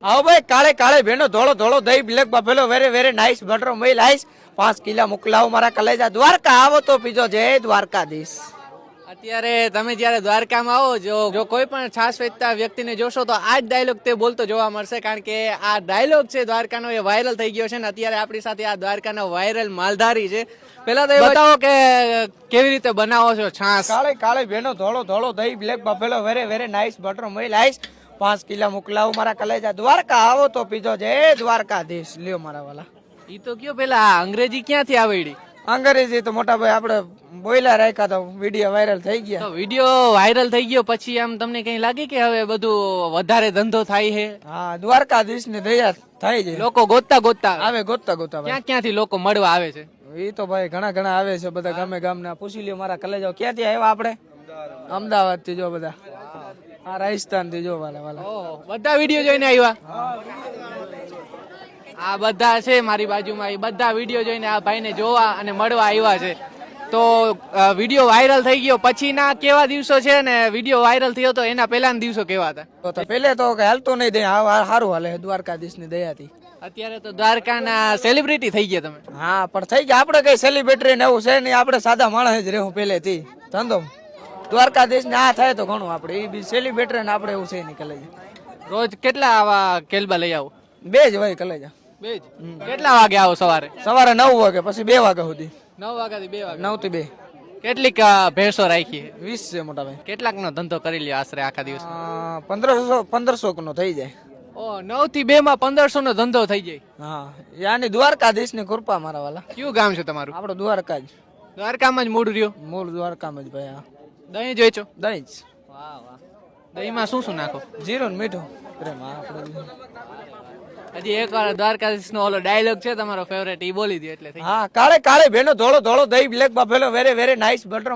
आओ भाई काले काले भेनो धोलो धोलो दही ब्लैक बफेलो वेरे वेरे नाइस बटरो मिल आइस 5 કિલા મોકલાવો મારા કલેજા દ્વારકા આવો તો પીજો જય દ્વારકાધીશ। અત્યારે તમે જયારે દ્વારકામાં આવો જો કોઈ પણ છાસ વેચતા વ્યક્તિને જોશો તો આ જ ડાયલોગ તે બોલતો જોવા મળશે, કારણ કે આ ડાયલોગ છે દ્વારકાનો એ વાયરલ થઈ ગયો છે ને અત્યારે આપણી સાથે આ દ્વારકાના વાયરલ માલધારી છે। પેલા તો એ બતાવો કે કેવી રીતે બનાવો છો છાસ। કાલે કાલે ભેનો ધોળો ધોળો દહીં બ્લેક બફેલો વેરે વેરે નાઇસ બટરો મિલ આઈસ 5 કિલા મોકલાવો મારા કલેજા દ્વારકા આવો તો પીજો જય દ્વારકાધીશ। લ્યો મારા વાલા ઈ તો કયો પેલા અંગ્રેજી ક્યાંથી આવડી? અંગ્રેજી તો મોટા ભાઈ આપણે બોયલા રાખ્યા તો વિડીયો વાયરલ થઈ ગયા। તો વિડીયો વાયરલ થઈ ગયો પછી આમ તમને કઈ લાગે કે હવે બધું વધારે ધંધો થાય છે? હા દ્વારકાધીશ ની દયા થાય છે, લોકો ગોતતા ગોતતા આવે ગોતતા ગોતતા ભાઈ। ક્યાં ક્યાંથી લોકો મળવા આવે છે? એ તો ભાઈ ઘણા ઘણા આવે છે, બધા ગામે ગામના પૂછી લ્યો મારા કલેજાઓ ક્યાંથી આવ્યા આપણે? અમદાવાદ થી જો બધા, હા રાજસ્થાન થી જો વાલા વાલા બધા વિડીયો જોઈને આવ્યા। આ બધા છે મારી બાજુમાં, એ બધા વિડીયો જોઈને આ ભાઈને જોવા અને મળવા આવ્યા છે। તો વિડીયો વાયરલ થઈ ગયો પછીના કેવા દિવસો છે ને વિડીયો વાયરલ થયો તો એના પહેલાના દિવસો કેવા હતા? તો પેલે તો કઈ હાલતો નહીં દે, સારું હાલે દ્વારકાધીશ ની દયાથી। અત્યારે તો દ્વારકાના સેલિબ્રિટી થઈ ગયા તમે। હા પણ થઈ ગયા, આપણે કઈ સેલિબ્રિટી ને એવું છે નહીં, આપણે સાદા માણસ જ રહેવું પહેલેથી ધંધો। દ્વારકાધીશ ને આ થાય તો ઘણું, આપણે એ બી સેલિબ્રિટી ને આપણે એવું છે નહીં કલેજા। રોજ કેટલા આવા કેલબા લઈ આવો? 2 જ હોય કલેજા। 2 જ? કેટલા વાગે આવો સવારે? સવારે 9 વાગે પછી 2 વાગ્યા સુધી। 9 વાગ્યાથી 2 વાગે? 9 થી 2। કેટલીક ભેંસો રાખી? 20 છે મોટા ભાઈ। કેટલાક નો ધંધો કરી લ્યો આશરે આખા દિવસ? 1500 નો થઈ જાય। ઓ 9 થી 2 માં 1500 નો ધંધો થઈ જાય? હા યાની દ્વારકાધીશ ની કૃપા મારા વાલા। કયું ગામ છે તમારું? આપણો દ્વારકા જ, દ્વારકામાં જ મૂળ રહ્યો? મૂળ દ્વારકામાં જ ભાઈ। હા દહીં જ વેચો? દહીં જ। વાહ વાહ, દહીંમાં શું શું નાખો? જીરું ને મીઠું પ્રેમ। હા આપણે હજી એકવાર દ્વારકાધીશ નો ઓલો ડાયલોગ છે તમારો ફેવરેટ, ઈ બોલી દે એટલે થઈ ગયું। હા કાલે કાલે ભેનો ધોળો ધોળો દહીં બ્લેક બફેલો વેરે વેરે નાઇસ બટરો